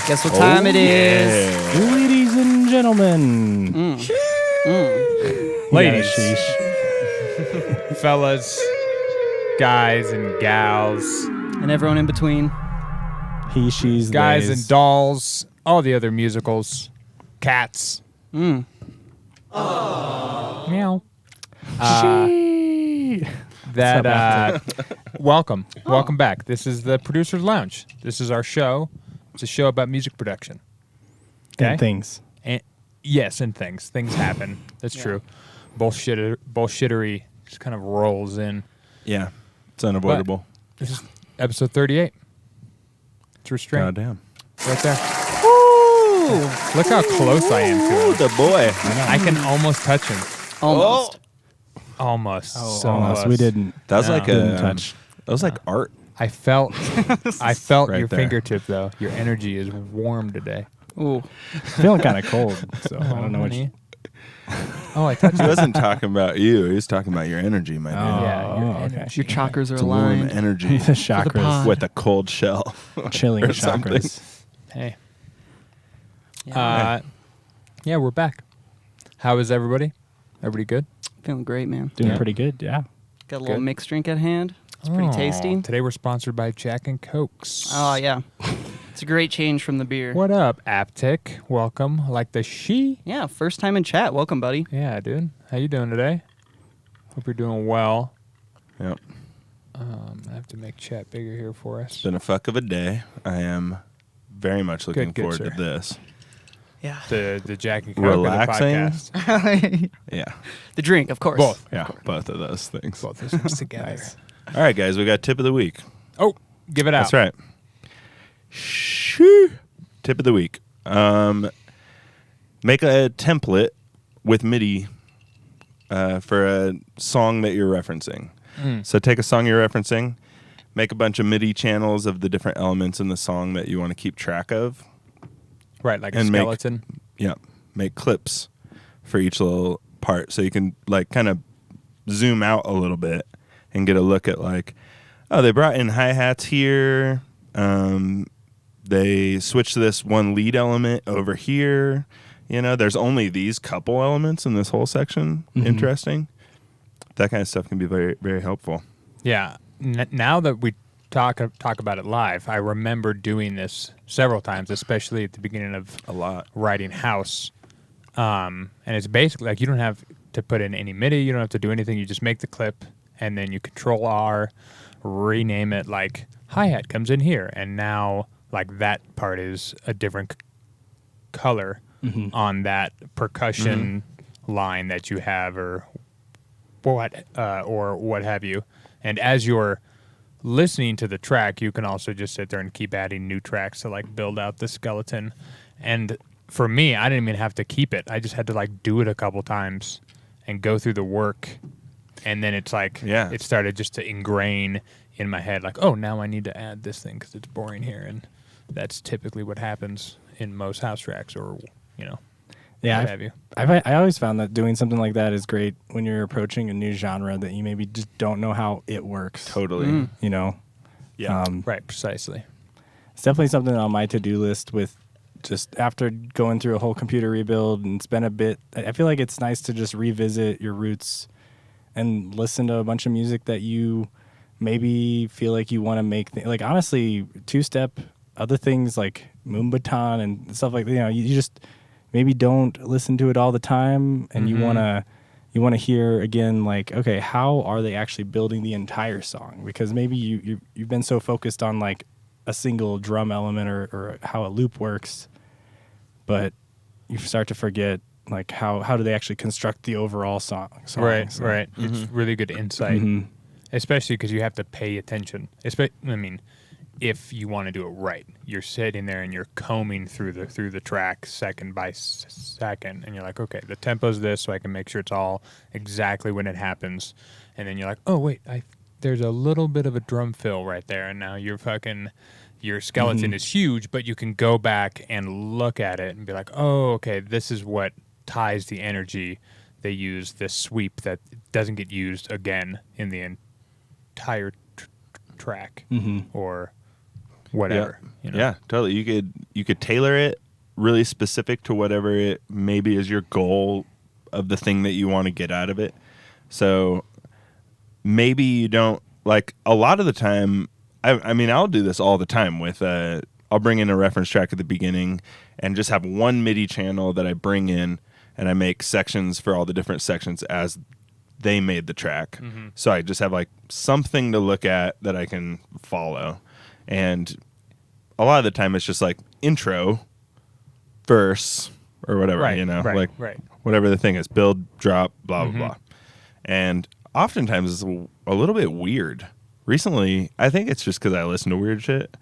Guess what time it is? Yeah. Ladies and gentlemen. Ladies, Sheesh. fellas, guys and gals, And everyone in between. He, she's, guys theys. and dolls, all the other musicals, cats. Meow. Welcome back. This is the Producer's Lounge. This is our show. It's a show about music production. And things. And yes, and things happen. That's true. Bullshittery just kind of rolls in. Yeah, it's unavoidable. But this is episode 38. It's Restraint. Goddamn. Right there. Woo! Look how close I am to him. The boy. I can almost touch him. Almost. Almost. So Almost. close. We didn't. That was like Didn't a touch. That was like art. I felt Right your there. fingertip though. Your energy is warm today. Ooh. Feeling kind of cold, so I don't know what honey. Oh, I touched He you. wasn't talking about you. He was talking about your energy, my dude. Yeah, your okay. energy. Your chakras are It's a warm aligned. energy the chakras. pod. with a cold shell. Chilling or something. chakras. Hey. Yeah. Yeah, we're back. How is everybody? Everybody good? Feeling great, man. Doing Yeah. pretty good, yeah. Got a little Good. mixed drink at hand. It's pretty tasty. Today we're sponsored by Jack and Cokes. Oh, yeah. It's a great change from the beer. What up, Aptic? Welcome. Like the she? Yeah, first time in chat. Welcome, buddy. Yeah, dude. How you doing today? Hope you're doing well. Yep. I have to make chat bigger here for us. It's been a fuck of a day. I am very much looking Good, forward sir. to this. Yeah. The Jack and Coke Relaxing. Or the podcast? Yeah. The drink, of course. Both. Yeah. Both of those things. Both of those together. Nice. All right, guys. We got tip of the week. Oh, give it out. That's right. Shoo. Tip of the week. Make a template with MIDI for a song that you're referencing. So take a song you're referencing, make a bunch of MIDI channels of the different elements in the song that you want to keep track of. Right, like a And make- skeleton. Yeah. Make clips for each little part so you can like kind of zoom out a little bit and get a look at like, oh, they brought in hi-hats here. They switched this one lead element over here. You know, there's only these couple elements in this whole section. Interesting. That kind of stuff can be very, very helpful. Yeah. Now that we talk about it live, I remember doing this several times, especially at the beginning of A lot. writing house. And it's basically like you don't have to put in any MIDI. You don't have to do anything. You just make the clip, and then you Control R, rename it like hi-hat comes in here, and now like that part is a different color on that percussion line that you have, or what have you. And as you're listening to the track, you can also just sit there and keep adding new tracks to like build out the skeleton. And for me, I didn't even have to keep it. I just had to like do it a couple times and go through the work. And then it's like, Yeah. it started just to ingrain in my head, like, oh, now I need to add this thing because it's boring here. And that's typically what happens in most house tracks, or, you know, Yeah, what have you. I always found that doing something like that is great when you're approaching a new genre that you maybe just don't know how it works. Totally. You know? Yeah. Right, precisely. It's definitely something on my to-do list with just after going through a whole computer rebuild, and it's been a bit, I feel like it's nice to just revisit your roots and listen to a bunch of music that you maybe feel like you want to make, like honestly, two-step, other things like Moonbaton and stuff like that, you know, you just maybe don't listen to it all the time, and you want to hear again, like, okay, how are they actually building the entire song? Because maybe you've been so focused on like a single drum element or how a loop works, but you start to forget like how do they actually construct the overall song. Right, So- right. It's really good insight, especially because you have to pay attention. I mean, if you want to do it right, you're sitting there and you're combing through the track second by second, and you're like, okay, the tempo's this, so I can make sure it's all exactly when it happens. And then you're like, oh wait, there's a little bit of a drum fill right there, and now your skeleton is huge, but you can go back and look at it and be like, oh, okay, this is what ties the energy. They use this sweep that doesn't get used again in the entire track, or whatever. Yeah. You know? Yeah, totally. You you could tailor it really specific to whatever it maybe is your goal of the thing that you want to get out of it. So maybe you don't like a lot of the time. I mean, I'll do this all the time with I'll bring in a reference track at the beginning and just have one MIDI channel that I bring in, and I make sections for all the different sections as they made the track. So I just have like something to look at that I can follow. And a lot of the time it's just like intro, verse, or whatever, like whatever the thing is, build, drop, blah, blah, blah. And oftentimes it's a little bit weird. Recently, I think it's just because I listen to weird shit,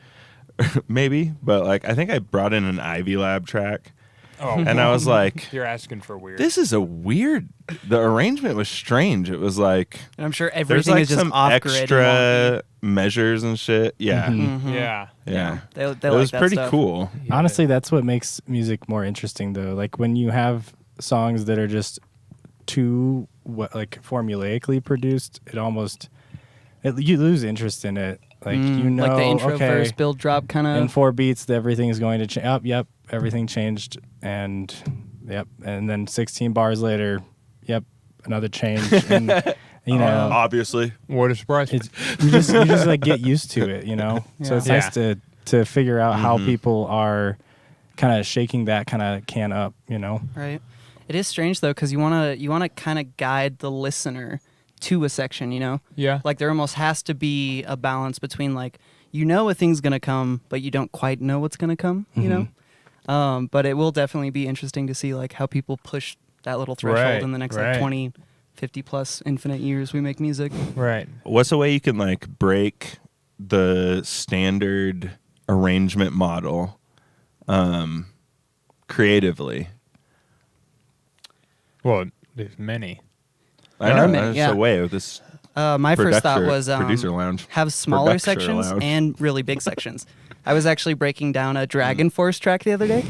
maybe, but like I think I brought in an Ivy Lab track. Oh, and I was like, "You're asking for weird." This is a weird. The arrangement was strange. It was like, and I'm sure everything like is just some off grid, extra measures and shit. Yeah, yeah. They it like was that pretty stuff. cool. Honestly, that's what makes music more interesting, though. Like when you have songs that are just too formulaically produced, you lose interest in it. Like like the intro, okay, verse, build, drop, kind of in 4 beats, everything is going to change. Yep, everything changed, and and then 16 bars later, another change, and obviously, what a surprise! You just like get used to it, So it's nice to figure out how people are kind of shaking that kind of can up, Right. It is strange though, because you wanna kind of guide the listener to a section, Yeah. Like there almost has to be a balance between like a thing's gonna come, but you don't quite know what's gonna come, But it will definitely be interesting to see like how people push that little threshold in the next like 20, 50 plus infinite years we make music. Right. What's a way you can like break the standard arrangement model creatively? Well, there's many. I know. There's a way of this. My first thought was Producer Lounge. have smaller Producer sections Lounge. and really big sections. I was actually breaking down a Dragon Force track the other day,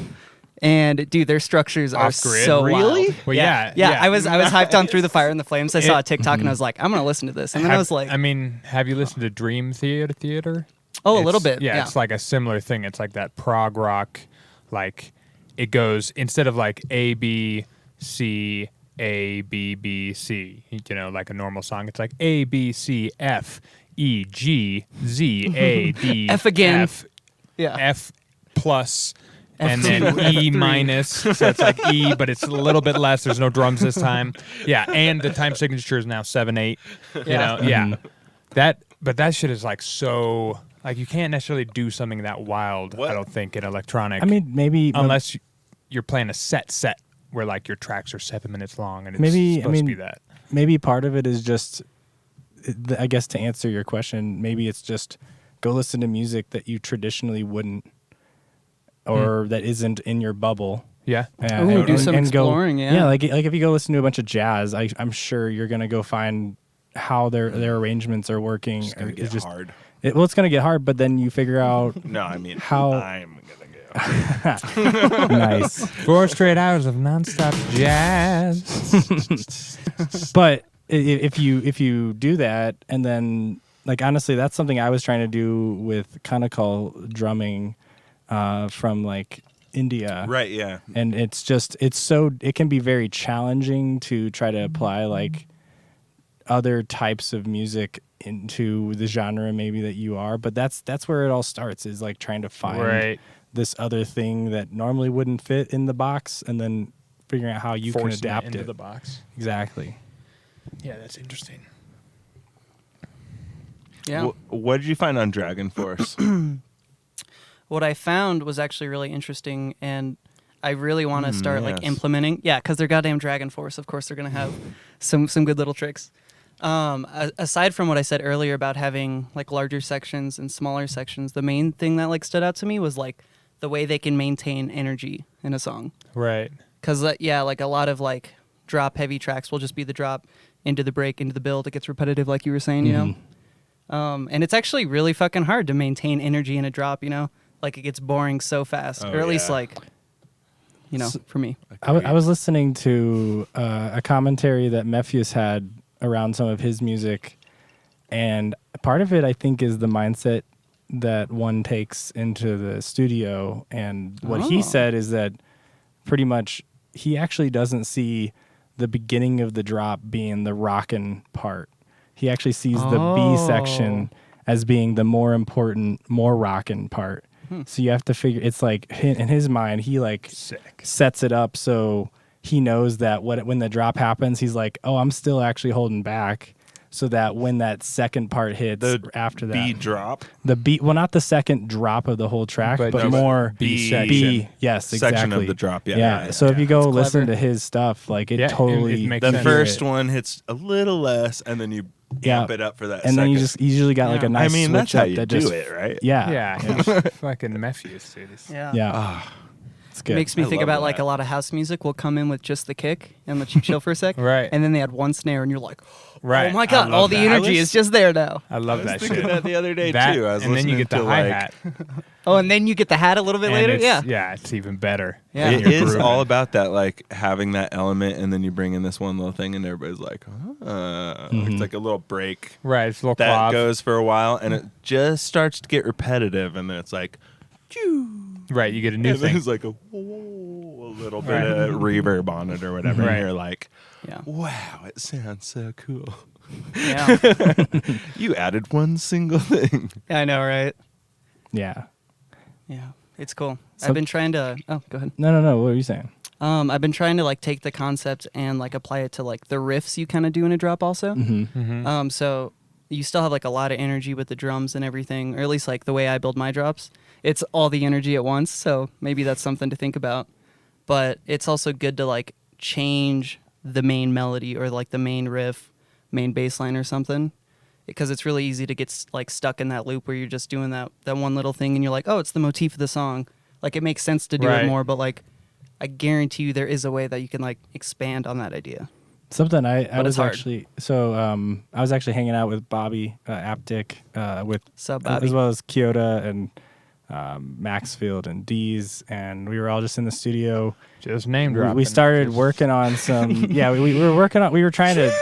and dude, their structures are Off-grid? so Really? wild. Well, yeah. I was hyped on Through the Fire and the Flames. I saw a TikTok and I was like, I'm gonna listen to this, and then I was like, I mean, have you listened to Dream Theater? oh, a little bit. Yeah, it's like a similar thing. It's like that prog rock, like it goes instead of like A B C A B B C, like a normal song. It's like A B C F E G Z A D F again. F plus. F And then E minus, so it's like E, but it's a little bit less. There's no drums this time. Yeah, and the time signature is now 7/8. But that shit is like so like you can't necessarily do something that wild. I don't think in electronic. I mean, maybe unless you're playing a set where like your tracks are 7 minutes long and it's supposed to be that. Maybe part of it is just, I guess, to answer your question, maybe it's just go listen to music that you traditionally wouldn't. Or that isn't in your bubble. Yeah. Do some exploring. Yeah, like if you go listen to a bunch of jazz, I'm sure you're gonna go find how their arrangements are working. It's gonna get hard. It's gonna get hard, but then you figure out. No, I mean how I'm gonna go. Nice. 4 straight hours of nonstop jazz. But if you do that, and then like honestly, that's something I was trying to do with Kanakal drumming. From like India, Right, yeah. And it can be very challenging to try to apply like other types of music into the genre maybe that you are, but that's where it all starts, is like trying to find this other thing that normally wouldn't fit in the box, and then figuring out how you can adapt into it the box. Exactly. Yeah, that's interesting. Yeah. What did you find on Dragon Force? What I found was actually really interesting, and I really want to start like implementing. Yeah, because they're goddamn Dragon Force. Of course, they're gonna have some good little tricks. Aside from what I said earlier about having like larger sections and smaller sections, the main thing that like stood out to me was like the way they can maintain energy in a song. Right. Because like a lot of like drop heavy tracks will just be the drop into the break into the build. It gets repetitive, like you were saying, and it's actually really fucking hard to maintain energy in a drop. Like it gets boring so fast, or at least like, for me. I was listening to a commentary that Mephius had around some of his music, and part of it I think is the mindset that one takes into the studio, and what he said is that pretty much he actually doesn't see the beginning of the drop being the rockin' part. He actually sees the B section as being the more important, more rockin' part. So you have to figure, it's like in his mind, he like sets it up so he knows that when the drop happens, he's like, oh, I'm still actually holding back, so that when that second part hits after that, B drop, the B, well, not the second drop of the whole track, but more B section. B, yes, exactly. Section of the drop, yeah. So if you go listen to his stuff, like it totally it makes the sense. first one hits a little less, and then you amp it up for that. And second. then you usually got like a nice. I mean, switch that's how up you that do just, it, right? Yeah, Fucking Mephius, dude. yeah. It's good. Makes me think love about like that. a lot of house music will come in with just the kick and let you chill for a sec. Right. And then they add one snare and you're like, Right. oh my God, I all love the that. energy is just there now. I love that shit. Thinking that the other day That, too. I was and then you listening get the to hi-hat. Oh, and then you get the hat a little bit and later? it's- Yeah. it's even better. Yeah. It You're is grooving. all about that, like having that element, and then you bring in this one little thing, and everybody's like, it's like a little break Right, it's a little that clov. goes for a while, and it just starts to get repetitive, and then it's like, Right, you get a new and then thing. it's like a little bit of reverb on it or whatever, Right. and you're like, Yeah. wow, it sounds so cool. Yeah. You added one single thing. I know, right? Yeah. Yeah. It's cool. So- I've been trying to, oh, go ahead. No. What were you saying? I've been trying to like take the concept and like apply it to like the riffs you kind of do in a drop also. Mm-hmm. So you still have like a lot of energy with the drums and everything, or at least like the way I build my drops. It's all the energy at once, so maybe that's something to think about. But it's also good to like change the main melody or like the main riff, main bass line or something, because it's really easy to get like stuck in that loop where you're just doing that one little thing and you're like, oh, it's the motif of the song. Like it makes sense to do Right. it more, but like I guarantee you there is a way that you can like expand on that idea. Something I But was it's hard. actually I was actually hanging out with Bobby Aptic with Sup, Bobby? as well as Kyoto and Maxfield and Dees, and we were all just in the studio. Just name We, dropping. we started working on some. We were working on. We were trying to.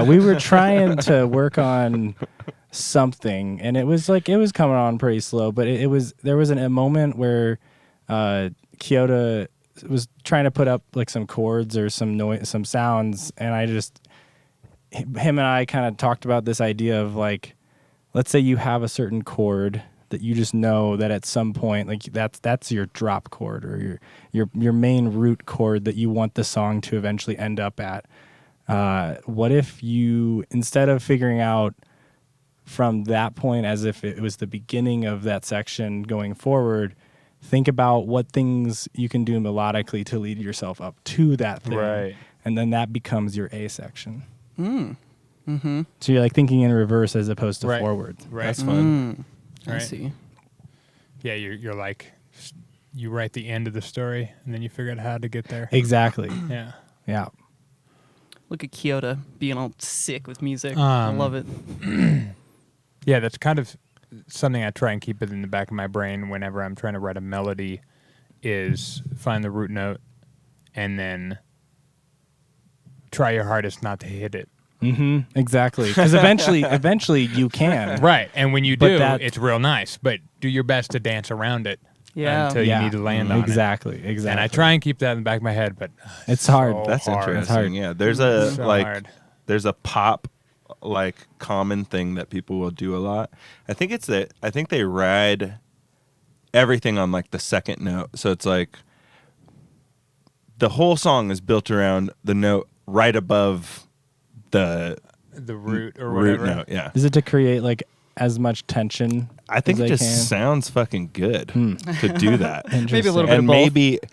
We were trying to work on something, and it was coming on pretty slow. But there was a moment where Kyoto was trying to put up like some chords or some noise, some sounds, and him and I kind of talked about this idea of like, let's say you have a certain chord that you just know that at some point, like that's your drop chord or your main root chord that you want the song to eventually end up at. What if you, instead of figuring out from that point as if it was the beginning of that section going forward, think about what things you can do melodically to lead yourself up to that thing. Right. And then that becomes your A section. Mm-hmm. So you're like thinking in reverse as opposed to Right. forward. Right. That's fun. I Right. see. Yeah, you're like, you write the end of the story, and then you figure out how to get there. Exactly. Yeah. Yeah. Look at Kyoto being all sick with music. I love it. Yeah, that's kind of something I try and keep it in the back of my brain whenever I'm trying to write a melody, is find the root note and then try your hardest not to hit it. Mm-hmm. Exactly. Because eventually you can. Right. And when you But do, that- it's real nice, but do your best to dance around it Yeah. until you need to land on it. Exactly. And I try and keep that in the back of my head, but It's hard. so That's hard. interesting. hard. Yeah, there's a So like hard. there's a pop like common thing that people will do a lot. I think they ride everything on like the second note. So it's like the whole song is built around the note right above the The root or root whatever. note. Yeah. Is it to create like as much tension? I think as it they just can? sounds fucking good to do that. Maybe a little bit And of both.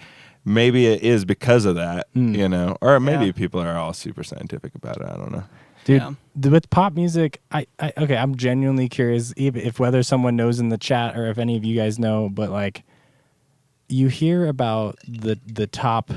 maybe it is because of that, you know, or maybe Yeah. people are all super scientific about it. I don't know. Dude, Yeah. with pop music, okay, I'm genuinely curious if whether someone knows in the chat or if any of you guys know, but like you hear about the top,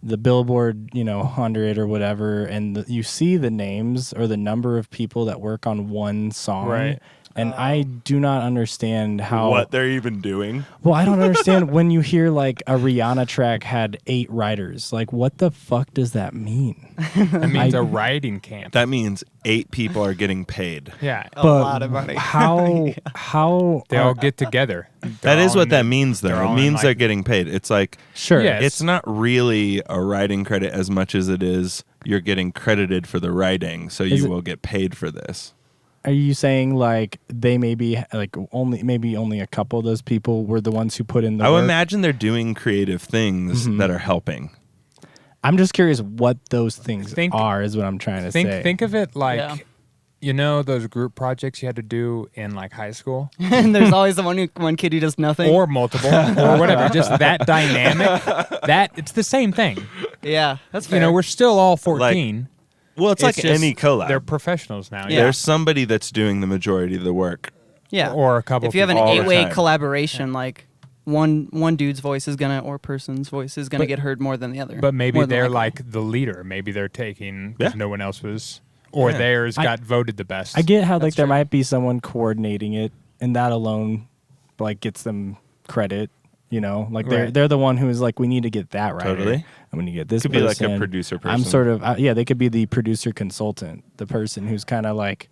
the Billboard, 100 or whatever, and you see the names or the number of people that work on one song. Right. And I do not understand how what they're even doing. Well, I don't understand when you hear like a Rihanna track had 8 writers. Like, what the fuck does that mean? That means a writing camp. That means 8 people are getting paid. Yeah. A lot of money. How They all get together. That is what that means, they're though. It all in, means like- they're getting paid. It's like, sure. Yeah. it's not really a writing credit as much as it is you're getting credited for the writing, so you will get paid for this. Are you saying like they maybe like only a couple of those people were the ones who put in the I would work? imagine they're doing creative things that are helping. I'm just curious what those things Think- are is what I'm trying to say. Think of it like, Yeah. you know, those group projects you had to do in like high school, And there's always the one kid who does nothing. or multiple, or whatever. Just that dynamic. That it's the same thing. Yeah, that's fair. You know, we're still all 14. Well, it's like just any collab. They're professionals now. Yeah. There's somebody that's doing the majority of the work. yeah. Or a couple If you have an all the 8-way time. collaboration, like one dude's voice is gonna or person's voice is gonna get heard more than the other. But maybe More than they're likely. like the leader. Maybe they're taking because Yeah. no one else was, or Yeah. theirs got voted the best. I get how like That's there true. might be someone coordinating it, and that alone like gets them credit. You know, like Right. they're the one who is like, we need to get that right. Totally. I'm going to get this. Could be like a person. producer I'm person. sort of they could be the producer consultant, the person who's kind of like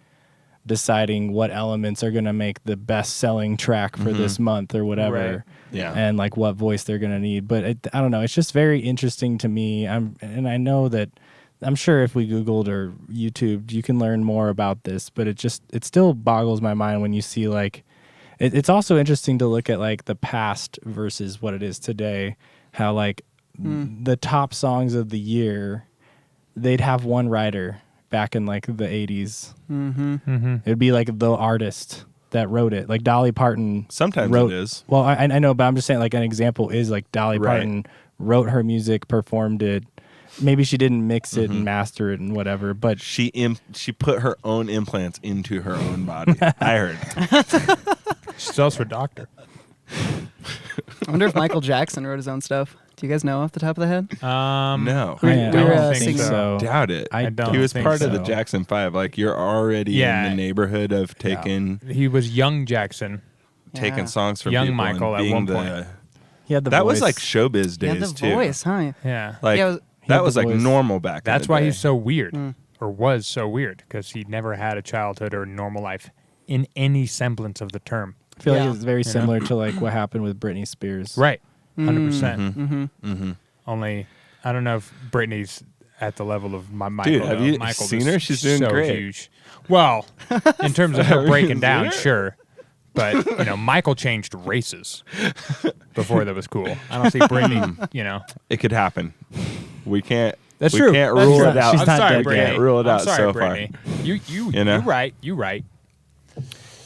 deciding what elements are going to make the best selling track for this month or whatever. Right. Yeah. And like what voice they're going to need. But I don't know. It's just very interesting to me. And I know that I'm sure if we Googled or YouTubed, you can learn more about this. But it still boggles my mind when you see like, it's also interesting to look at like the past versus what it is today. How like the top songs of the year, they'd have one writer back in like the 80s. It'd be like the artist that wrote it. Like Dolly Parton Sometimes wrote, it is. Well, I know, but I'm just saying like an example is like Dolly Right. Parton wrote her music, performed it. Maybe she didn't mix it and master it and whatever, but She put her own implants into her own body. I heard. She's also a doctor. I wonder if Michael Jackson wrote his own stuff. Do you guys know off the top of the head? No. We- I we don't were, think singing- so. Doubt it. I don't He was think part of the so. Jackson 5. Like, you're already Yeah. in the neighborhood of taking He was young Jackson. Yeah. songs from Young people Michael and at being one the, point. he had the that voice. was like showbiz He had days the too. voice, huh? Yeah. Like Yeah, it was- He had that was the like voice. normal back. That's in the why day. he's so weird, or was so weird, because he never had a childhood or a normal life in any semblance of the term. I feel Yeah. like it's very similar to like what happened with Britney Spears. Right. 100%. Mm-hmm. Only, I don't know if Britney's at the level of my Michael. Dude, have though. you Michael seen is her? She's doing so great. Huge. Well, in terms of her breaking down, her? sure. But, you know, Michael changed races before that was cool. I don't see Britney, you know. It could happen. We can't. That's we true. can't That's rule true. it out. She's I'm not sorry, dead Brittany. yet. Can't rule it I'm out sorry, so Brittany. You You know? you right.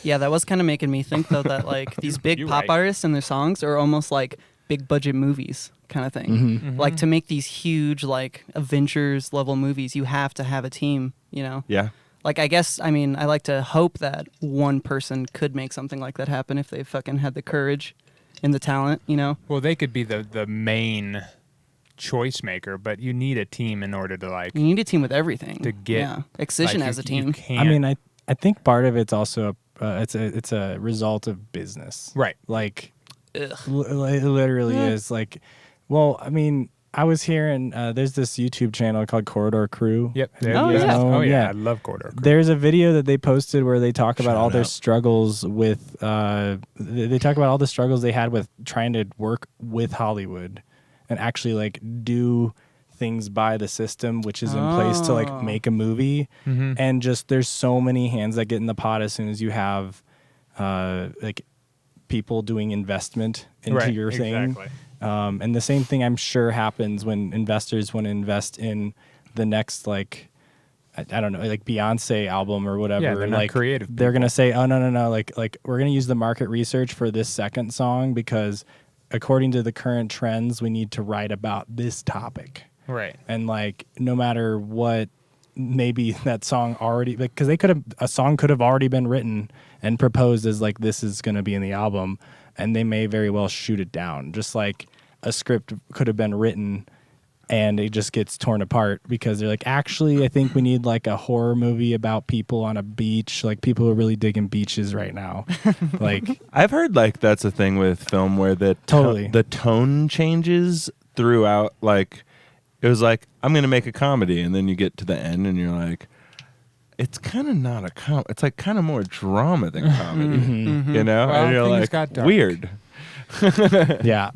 Yeah, that was kind of making me think though that like these big You're pop right. artists and their songs are almost like big budget movies kind of thing. Like to make these huge like Avengers level movies, you have to have a team, you know. Yeah. Like I guess I mean I like to hope that one person could make something like that happen if they fucking had the courage and the talent, you know. Well, they could be the main choice maker, but you need a team in order to like You need a team with everything. to get yeah. Excision like, as a you team. can't, I mean, I think part of it's also it's a result of business. right. Like Ugh. it literally is like. Well, I mean, I was hearing there's this YouTube channel called Corridor Crew. Yep. Oh, it is. yeah. Oh yeah. Yeah. I love Corridor. There's a video that they posted where they talk about Shout all their out. struggles with they talk about all the struggles they had with trying to work with Hollywood and actually like do things by the system which is in place to like Oh. make a movie. Mhm. And just there's so many hands that get in the pot as soon as you have like people doing investment into Right, your thing. exactly. And the same thing I'm sure happens when investors want to invest in the next like I don't know, like Beyonce album or whatever. Yeah, they're not like creative they're people. gonna say, oh no, like we're gonna use the market research for this second song because according to the current trends, we need to write about this topic. Right. And like no matter what, maybe that song already because a song could have already been written and proposed as like this is gonna be in the album, and they may very well shoot it down. Just like a script could have been written and it just gets torn apart because they're like, actually, I think we need like a horror movie about people on a beach. Like people are really digging beaches right now. Like I've heard like that's a thing with film where the the tone changes throughout. Like it was like, I'm gonna make a comedy, and then you get to the end and you're like, it's kind of not a it's like kind of more drama than comedy. You know? Well, and you're like, weird. Yeah.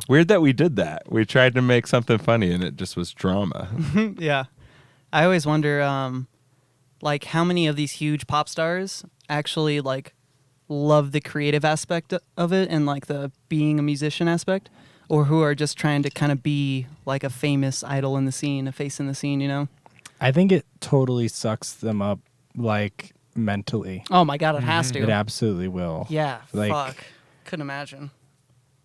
Weird that we did that. We tried to make something funny and it just was drama. Yeah. I always wonder like how many of these huge pop stars actually like love the creative aspect of it and like the being a musician aspect, or who are just trying to kind of be like a famous idol in the scene, a face in the scene, you know? I think it totally sucks them up like mentally. Oh my God, it has to. It absolutely will. Yeah, like, fuck. Couldn't imagine.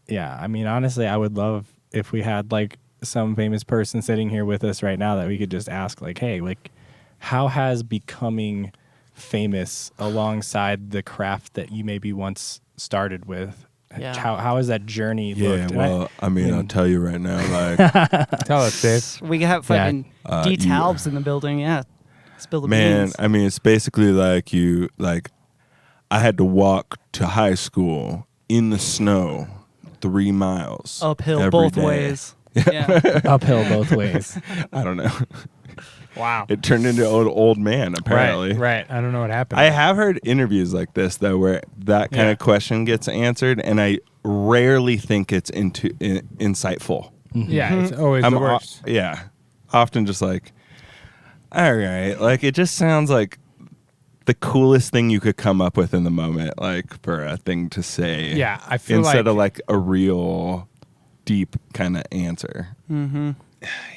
Yeah, I mean, honestly, I would love if we had like some famous person sitting here with us right now that we could just ask, like, hey, like, how has becoming famous alongside the craft that you maybe once started with? Yeah. How has that journey looked? Well, I mean, I'll tell you right now, like, Tell us, Dave. We have fucking D Talbs in the building, yeah. Spill the beans. I mean, it's basically like I had to walk to high school in the snow 3 miles. Uphill every both day. ways. Yeah. Uphill both ways. I don't know. Wow. It turned into an old man, apparently. Right. I don't know what happened. I have heard interviews like this, though, where that kind of question gets answered, and I rarely think it's insightful. Yeah, it's always the worst. Often just like, all right. Like, it just sounds like the coolest thing you could come up with in the moment, like, for a thing to say. Yeah, I feel instead of, like, a real deep kind of answer. Mm-hmm.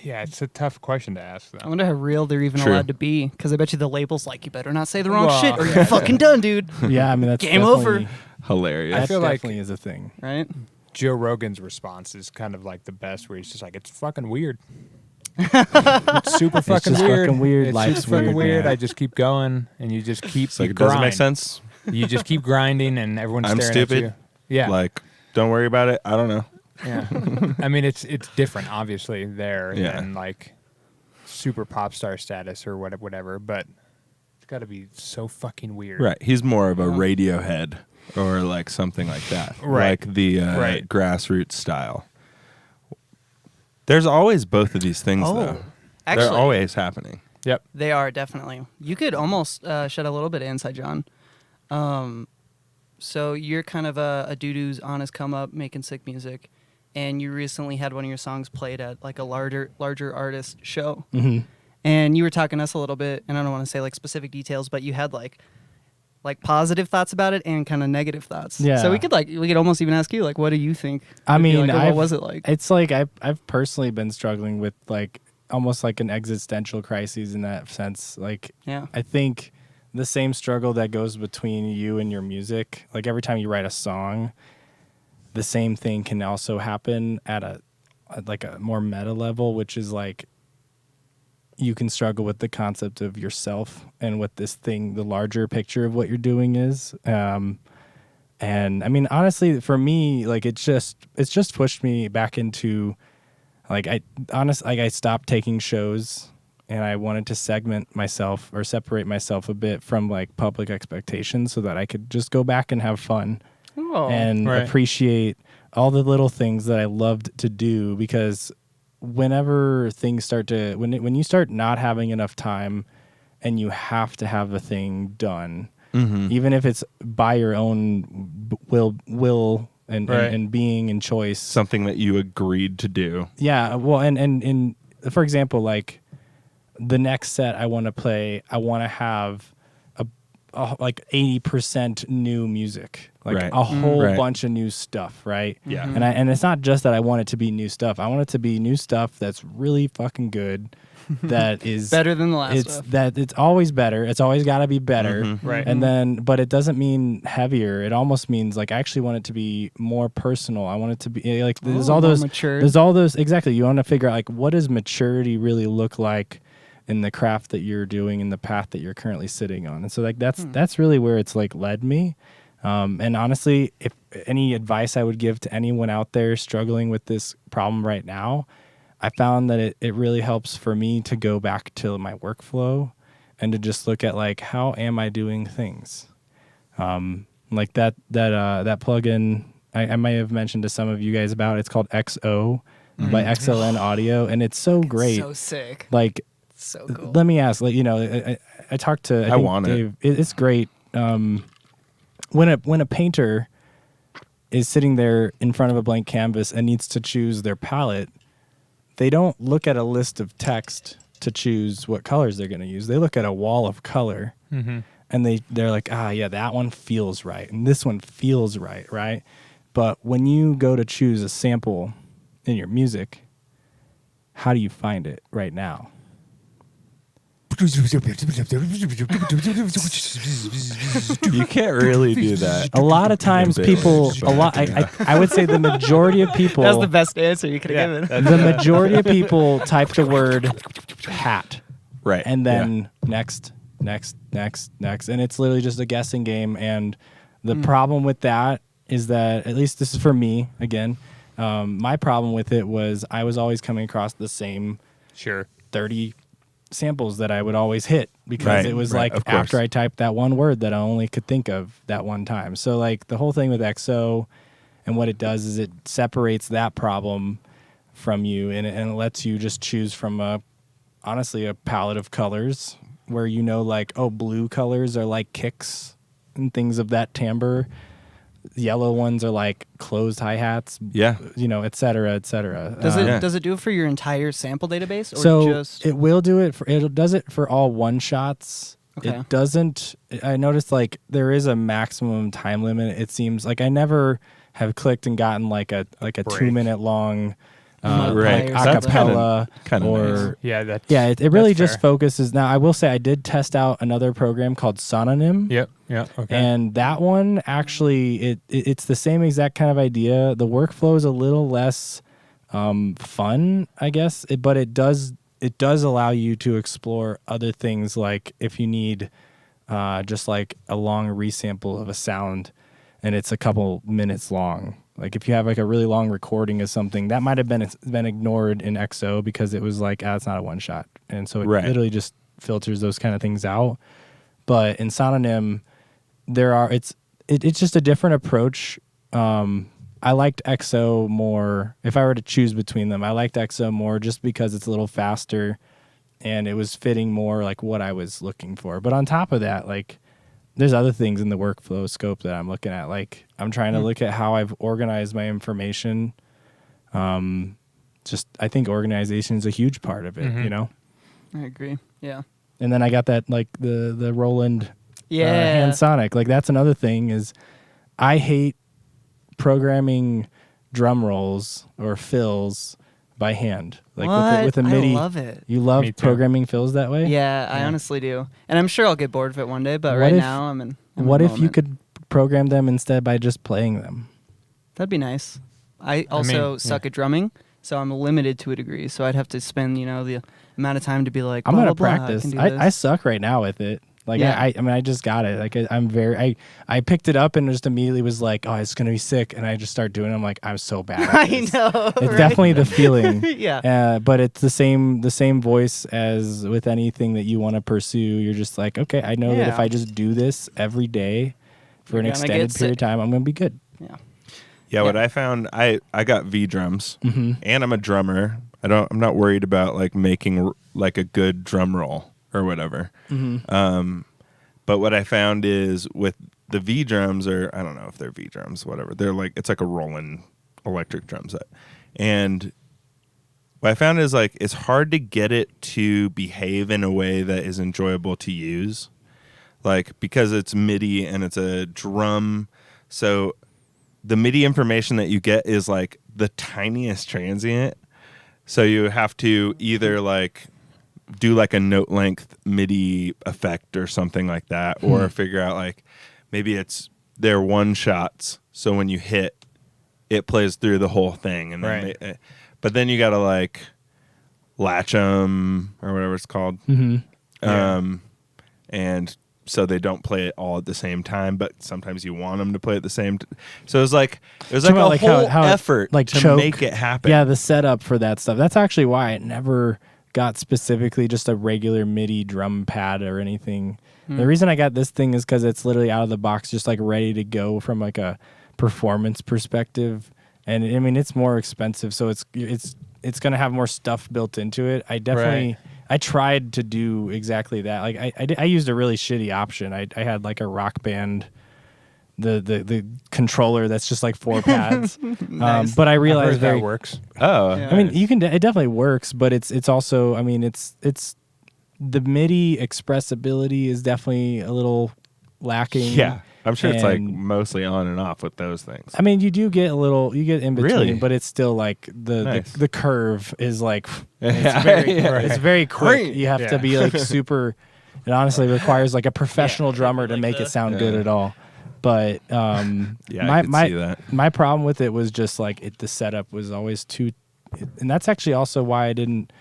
Yeah, it's a tough question to ask, though. I wonder how real they're even True. allowed to be, because I bet you the label's like, you better not say the wrong shit or you're fucking done, dude. Yeah, I mean, that's Game over. Hilarious. That I feel like definitely is a thing. Right? Joe Rogan's response is kind of like the best, where he's just like, it's fucking weird. It's super fucking just weird. fucking weird. It's Life's just fucking weird, weird. man. I just keep going, and you just keep It's like, you it doesn't grind. make sense. You just keep grinding, and everyone's I'm staring stupid. at you. Yeah. Like, don't worry about it. I don't know. Yeah. I mean, it's different, obviously, there Yeah. than like super pop star status or whatever, but it's got to be so fucking weird. Right. He's more of a Radiohead or like something like that. Right. Like the grassroots style. There's always both of these things, though. Actually, They're always happening. Yep. they are definitely. You could almost shed a little bit of insight, John. So you're kind of a dude who's on his come up, making sick music, and you recently had one of your songs played at like a larger artist show. Mm-hmm. And you were talking to us a little bit, and I don't want to say like specific details, but you had like positive thoughts about it and kind of negative thoughts. Yeah. So we could almost even ask you, like, what do you think? I Would be mean, like, or what was it like? It's like I've personally been struggling with like almost like an existential crisis in that sense. Like, Yeah. I think the same struggle that goes between you and your music, like every time you write a song, the same thing can also happen at a more meta level, which is like you can struggle with the concept of yourself and what this thing, the larger picture of what you're doing is. And I mean, honestly, for me, like it's just pushed me back into like I stopped taking shows and I wanted to segment myself or separate myself a bit from like public expectations so that I could just go back and have fun and appreciate all the little things that I loved to do, because whenever things start to when you start not having enough time and you have to have a thing done, even if it's by your own will and being and choice, Something that you agreed to do. yeah, well, and for example, like the next set I want to play, I want to have a like 80% new music, like Right. a whole Right. bunch of new stuff, right? Yeah. And it's not just that I want it to be new stuff. I want it to be new stuff that's really fucking good. That is Better than the last stuff. It's always better. It's always got to be better. Right. And then, but it doesn't mean heavier. It almost means like I actually want it to be more personal. I want it to be like there's all more those mature. there's all those exactly. You want to figure out like what does maturity really look like in the craft that you're doing, in the path that you're currently sitting on. And so like that's really where it's like led me. And honestly, if any advice I would give to anyone out there struggling with this problem right now, I found that it really helps for me to go back to my workflow and to just look at like, how am I doing things? Like that plugin I may have mentioned to some of you guys about. It's called XO by XLN Audio, and it's so great. So sick. Like, so cool. Let me ask, like, you know, I talked to I think want Dave. It's great. When a painter is sitting there in front of a blank canvas and needs to choose their palette, they don't look at a list of text to choose what colors they're going to use. They look at a wall of color, and they're like, yeah, that one feels right, and this one feels right? But when you go to choose a sample in your music, how do you find it right now? You can't really do that. A lot of times people, I would say the majority of people. That's the best answer you could have given. The majority of people type the word hat. Right. And then next. And it's literally just a guessing game. And the problem with that is that, at least this is for me, again, my problem with it was I was always coming across the same 30 samples that I would always hit, because it was like after I typed that one word that I only could think of that one time. So like the whole thing with XO and what it does is it separates that problem from you, and it lets you just choose from honestly a palette of colors where, you know, like, oh, blue colors are like kicks and things of that timbre. Yellow ones are like closed hi-hats, you know, et cetera, et cetera. Does it do it for your entire sample database, or so just it will do it it does it for all one shots. Okay. It doesn't. I noticed like there is a maximum time limit. It seems like I never have clicked and gotten like a 2-minute long acapella or nice. It really just focuses. Now I will say I did test out another program called Sononym. Okay. And that one actually it's the same exact kind of idea. The workflow is a little less fun, I guess, but it does allow you to explore other things, like if you need just like a long resample of a sound and it's a couple minutes long. Like if you have like a really long recording of something that might have been ignored in XO because it was like, it's not a one shot. And so it literally just filters those kind of things out. But in Sononym, it's just a different approach. I liked XO more. If I were to choose between them, I liked XO more just because it's a little faster and it was fitting more like what I was looking for. But on top of that, like, there's other things in the workflow scope that I'm looking at. Like, I'm trying to look at how I've organized my information. I think organization is a huge part of it, you know? I agree. Yeah. And then I got that, like, the Roland hand sonic. Like, that's another thing is I hate programming drum rolls or fills by hand. Like with a MIDI. I love it. You love programming fills that way? Yeah, I honestly do. And I'm sure I'll get bored of it one day, but now I'm in what if you could program them instead by just playing them? That'd be nice. I also suck at drumming, so I'm limited to a degree. So I'd have to spend, the amount of time to be like, I'm blah, gonna blah, practice. blah, I suck right now with it. Like I mean, I just got it. Like I picked it up and just immediately was like, oh, it's gonna be sick, and I just start doing it. I'm like, I'm so bad at this. I know. It's definitely the feeling. Yeah. But it's the same voice as with anything that you want to pursue. You're just like, okay, I know that if I just do this every day for an extended period of time, I'm gonna be good. Yeah. What I found, I got V drums, and I'm a drummer. I'm not worried about like making like a good drum roll or whatever. But what I found is with the V drums, or I don't know if they're V drums, whatever. They're like, it's like a Roland electric drum set. And what I found is like, it's hard to get it to behave in a way that is enjoyable to use. Like, because it's MIDI and it's a drum. So the MIDI information that you get is like the tiniest transient. So you have to either like do like a note length MIDI effect or something like that, or figure out like maybe they're one shots. So when you hit, it plays through the whole thing, and then but then you got to like latch them or whatever it's called, and so they don't play it all at the same time, but sometimes you want them to play at the same so it was like a whole effort like to choke. make it happen. Yeah, the setup for that stuff. That's actually why it never got specifically just a regular MIDI drum pad or anything. The reason I got this thing is because it's literally out of the box, just like ready to go from like a performance perspective. And I mean, it's more expensive, so it's going to have more stuff built into it. I tried to do exactly that. Like I used a really shitty option. I had like a Rock Band, the controller that's just like 4 pads. Nice. But I realized that works. Oh, Yeah. I mean, you can. It definitely works, but it's also. I mean, it's the MIDI expressibility is definitely a little lacking. yeah. I'm sure it's like And- mostly on and off with those things. I mean, you do get you get in between, Really? but it's still like Nice. the curve is like Yeah. it's very quick. You have to Yeah. be like super. It honestly requires like a professional drummer to make it sound good at all. But Yeah, my I could see that. my problem with it was just like the setup was always too, and that's actually also why I didn't.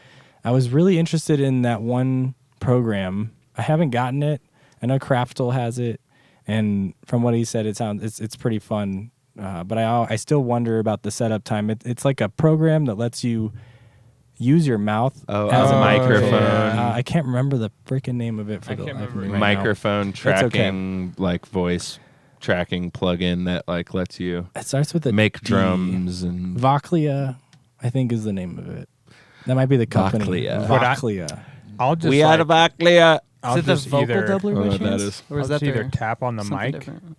I was really interested in that one program. I haven't gotten it. I know Craftal has it, and from what he said, it's pretty fun. But I still wonder about the setup time. It's like a program that lets you use your mouth as a microphone. I can't remember the freaking name of it for I the can't life of remember me right now. Microphone That's okay. tracking, like voice tracking plugin that like lets you It starts with a make D. drums and Voclia, I think, is the name of it. That might be the company. Voclia. Voclia. I'll just we like, are Voclia. I'll Is it the just vocal either, doubler by Oh, that chance? is- Or I'll is just that either their tap on the something mic different?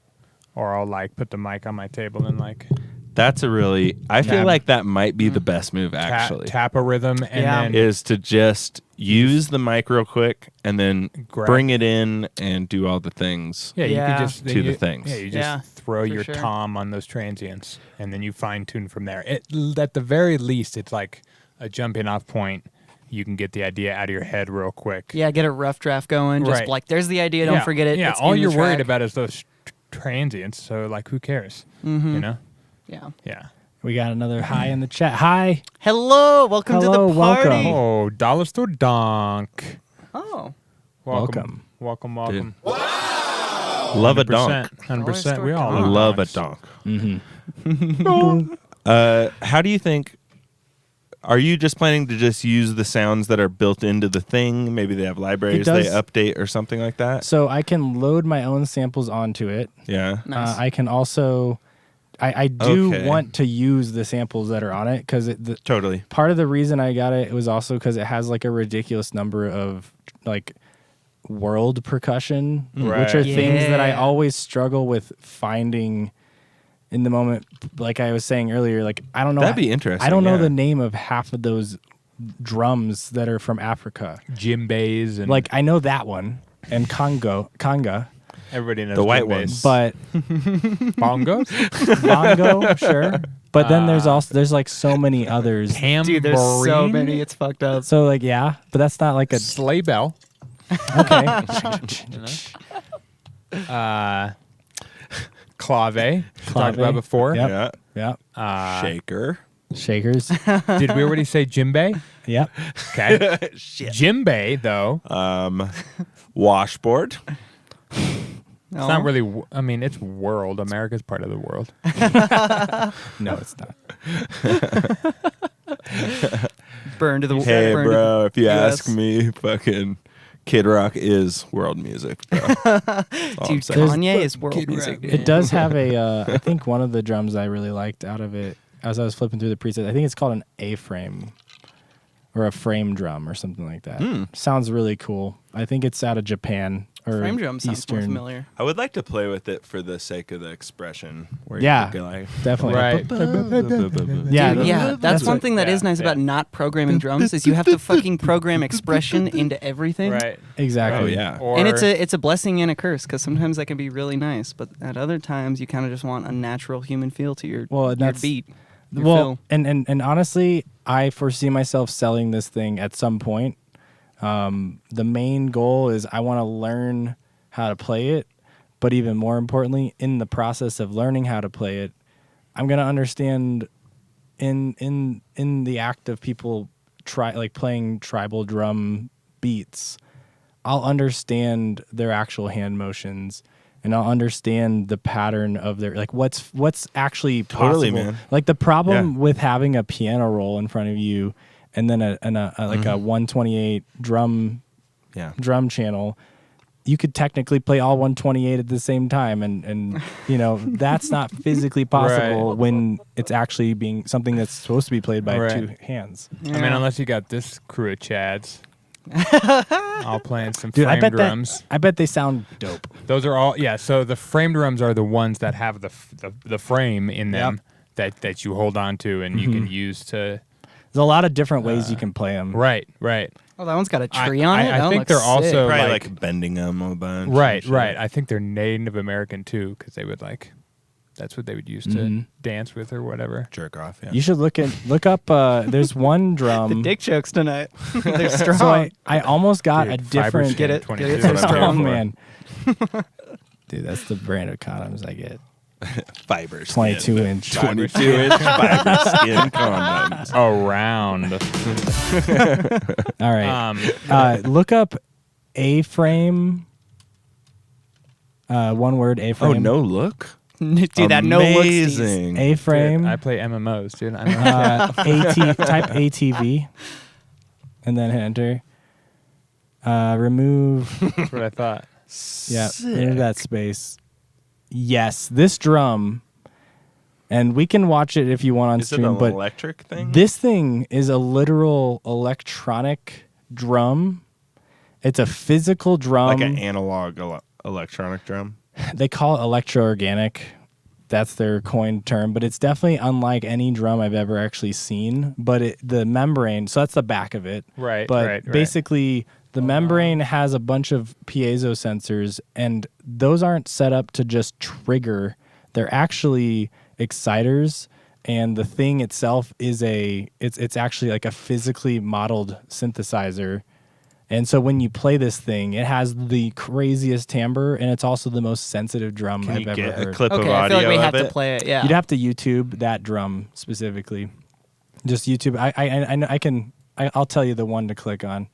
or I'll like put the mic on my table and like That's a really. I feel Tap. like that might be the best move actually. tap a rhythm and Yeah. then Is to just use the mic real quick and then Grab- bring it in and do all the things. yeah, you Yeah. can just then To the you- things. Yeah, you just Yeah, throw for your sure. tom on those transients and then you fine tune from there. At the very least, it's like a jumping off point. You can get the idea out of your head real quick. Yeah, get a rough draft going. Just Right. like, there's the idea. Don't Yeah, forget it. Yeah, It's all in the you're worried track. about is those transients. So like, who cares? Mhm. You know? Yeah. Yeah. We got another hi in the chat. Hi. Hello, welcome Hello, to the party. welcome. Oh, dollar store donk. Oh, Welcome. Dude. Love a donk. 100%. We Dollar all store love Love a donks. donk. Mm-hmm. How do you think? Are you just planning to just use the sounds that are built into the thing? Maybe they have libraries they does- update or something like that. So I can load my own samples onto it. Yeah. nice. I can also, I do Okay. want to use the samples that are on it because Totally. part of the reason I got it was also because it has like a ridiculous number of like world percussion, which are Right. things that I Yeah. always struggle with finding in the moment. Like I was saying earlier, like I don't know. That'd be interesting. I don't know yeah. the name of half of those drums that are from Africa. Djembes and Like I know that one and conga, everybody knows The white djembes. ones. but bongos, bongo, sure. But then there's like so many others. Dude, there's so tambourine, many. It's fucked up. So like yeah, but that's not like a sleigh bell, okay. clave. Talked Clave. about before. Yep. Yeah. Yeah, Shaker. shakers. Did we already say djembe? Yep. Okay. Djembe though, Washboard. it's not really. I mean, it's world. America's part of the world. No, it's not. Burn to the Hey, burn to bro. If you US. ask me, fucking Kid Rock is world music, bro. That's all I'm Dude, saying. Kanye is world Kid music. Rock. dude. It does have a. I think one of the drums I really liked out of it, as I was flipping through the presets, I think it's called an A-frame or a frame drum or something like that. Sounds really cool. I think it's out of Japan or Frame drum sounds more Eastern. familiar. I would like to play with it for the sake of the expression. Where Yeah. you could go like, Definitely. Right. Yeah, Dude, yeah, that's one what- thing that is yeah, nice yeah. about not programming drums is you have to fucking program expression into everything. Right. Exactly. Oh yeah. Or And it's a blessing and a curse because sometimes that can be really nice, but at other times you kind of just want a natural human feel to your, Well, and your that's- beat. Your Well, feel. and honestly, I foresee myself selling this thing at some point. The main goal is I want to learn how to play it, but even more importantly, in the process of learning how to play it, I'm gonna understand in the act of people playing tribal drum beats. I'll understand their actual hand motions, and I'll understand the pattern of their like what's actually possible. Totally, man. Like the problem with having a piano roll in front of you, and then a 128 drum channel. You could technically play all 128 at the same time, and that's not physically possible when it's actually being something that's supposed to be played by two hands. I mean, unless you got this crew of Chads all playing some Dude, frame drums. I bet they sound dope. Those are all so the frame drums are the ones that have the frame in them that you hold on to and you can use to. There's a lot of different ways you can play them. Right. Oh, that one's got a tree on it. I think they're also probably like bending them a bunch. Right. I think they're Native American too, because they would that's what they would use to dance with or whatever. Jerk off. Yeah. You should look up. There's one drum. The dick jokes tonight. They're strong. So I almost got a different. Get it? Strong man. Dude, that's the brand of condoms I get. Fiber 22 inch. 22-inch fiber skin condoms. Around. All right. Look up A-frame. One word, A-frame. Oh, no look? Dude, that no look. Amazing. A-frame. Dude, I play MMOs, dude. I know. type ATV. And then hit enter. Remove. That's what I thought. Yeah, remove that space. Yes, this drum, and we can watch it if you want on Is stream. it an but electric thing? this thing is a literal electronic drum. It's a physical drum, like an analog electronic drum. They call it electro-organic. That's their coined term, but it's definitely unlike any drum I've ever actually seen. But the membrane, so that's the back of it. Right. But basically, the membrane has a bunch of piezo sensors, and those aren't set up to just trigger. They're actually exciters, and the thing itself is it's actually like a physically modeled synthesizer. And so when you play this thing, it has the craziest timbre, and it's also the most sensitive drum Can I've you ever get heard. a clip of Okay, audio I feel like we have of to it? play it. Yeah. You'd have to YouTube that drum specifically. Just YouTube. I'll tell you the one to click on.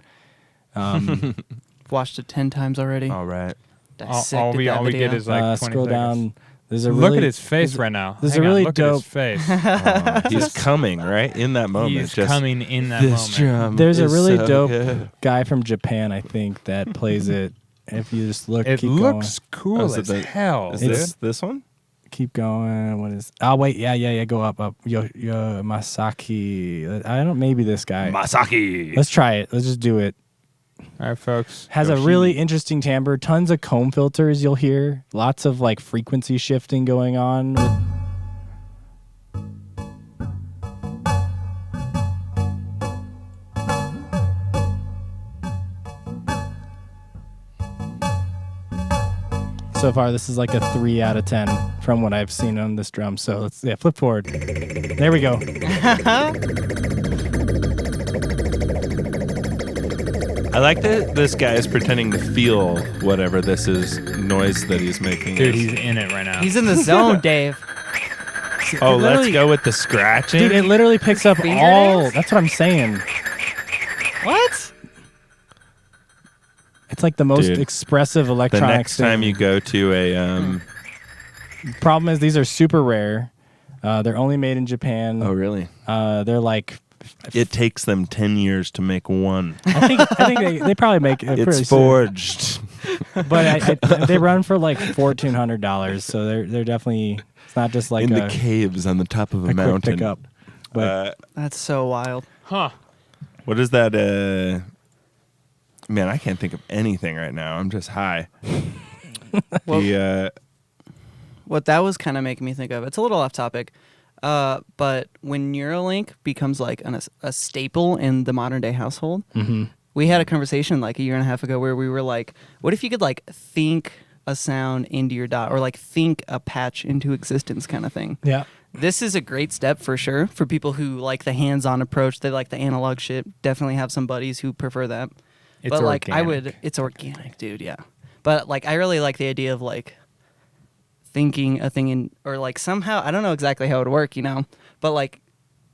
Watched it 10 times already. All right. All we get is like 20 scroll seconds. down. There's a Look really, at his face right now. there's a Hang on, really look dope- at his face. He's coming, right? In that moment. He's just, coming in that this moment. drum There's a is really so dope good. guy from Japan, I think, that plays it. If you just look, It keep looks going. cool Oh, is as it the- hell. Is dude. this one? Keep going. What is? Oh wait, yeah. Go up. Yo, Masaki. I don't. Maybe this guy. Masaki. Let's try it. Let's just do it. All right, folks. Has a really interesting timbre. Tons of comb filters you'll hear. Lots of like frequency shifting going on. So far, this is like a 3 out of 10 from what I've seen on this drum. So let's flip forward. There we go. I like that this guy is pretending to feel whatever this is noise that he's making. Dude, is. he's in it right now. He's in the zone, Dave. Oh, It let's literally- go with the scratching. Dude, it literally picks up Finger all. dance? That's what I'm saying. What? It's like the most Dude, expressive the electronic next time thing. you go to a Problem is, these are super rare. They're only made in Japan. oh really? They're like, It takes them 10 years to make one. I think they probably make it pretty It's soon. forged. But they run for like $1,400, so they're definitely. It's not just like in a the caves on the top of a quick mountain. pickup. But That's so wild. Huh. What is that? Man, I can't think of anything right now. I'm just high. Well, what that was kind of making me think of, it's a little off topic, but when Neuralink becomes like a staple in the modern day household, we had a conversation like a year and a half ago where we were like, what if you could like think a sound into your dot or like think a patch into existence kind of thing. yeah, This is a great step for sure for people who like the hands-on approach. They like the analog shit. Definitely have some buddies who prefer that. It's but like organic. it's organic, dude, yeah. But like I really like the idea of like thinking a thing in or like somehow I don't know exactly how it would work, but like